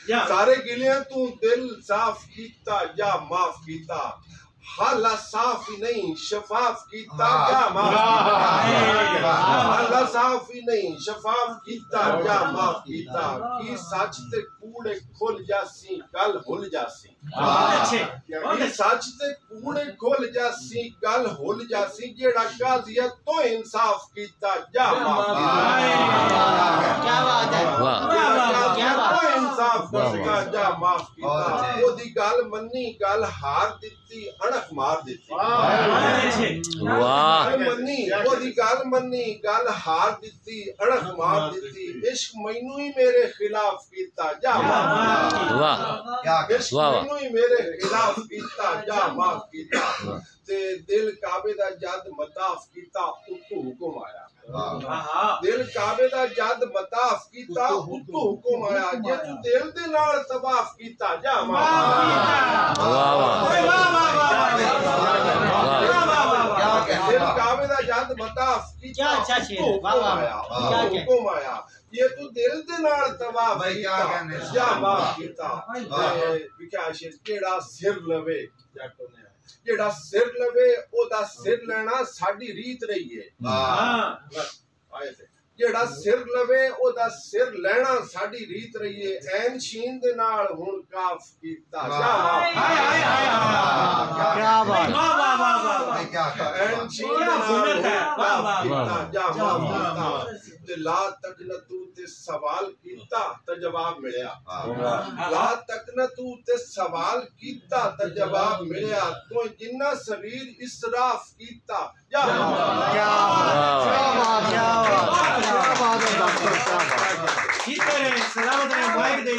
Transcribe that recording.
सारे गिलियां तू दिल साफ कीता या माफ कीता हाला साफ ही नहीं शफाफ कीता या माफ कीता हाला साफ ही नहीं शफाफ कीता या माफ कीता की सच ते कूड़े खुल जासी गल हुल जासी की सच ते कूड़े खुल जासी गल हुल जासी जेड़ा काज़िया तो इंसाफ कीता या माफ कीता क्या बात है क्या बात है इंसाफ करगा या माफ कीता ओदी गल मन्नी गल हार दित्ती अणख मार देती वाह मन्नी ओदी गल मन्नी गल हार दित्ती अणख मार दित्ती इश्क मैनू ही मेरे खिलाफ कीता जा वाह इश्क मैनू ही मेरे खिलाफ कीता जा माफ कीता ते दिल काबे दा जद मताफ कीता उतो हुक्म आया दिल काबे दा जद मताफ कीता उतो हुक्म आया जे तू दिल दे नाल तवाफ कीता जा माफ वाह दिल काबे दा जद मताफ कीता हुक्म आया ये तू दिल दे नाल तवाफ कीता जा माफ कीता विकास केड़ा सिर लवे जट ने जेड़ा सिर लवे ओदा सिर लेना साडी रीत रही है आए थे जेड़ा सिर लवे ओदा सिर लेना साडी रीत रही है ऐन शीन दे नाल हुन काफ कीता क्या बात वाह वाह वाह क्या ऐन शीन दे नाल काफ कीता जा वाह ते ला तक न तू ते सवाल कीता ते जवाब मिलया ला तक न तू ते सवाल कीता ते जवाब मिलया तो जिन्ना सगीर इसराफ कीता या क्या बात है डॉक्टर क्या बात है। ठीक है सलामत रहे माइक दे।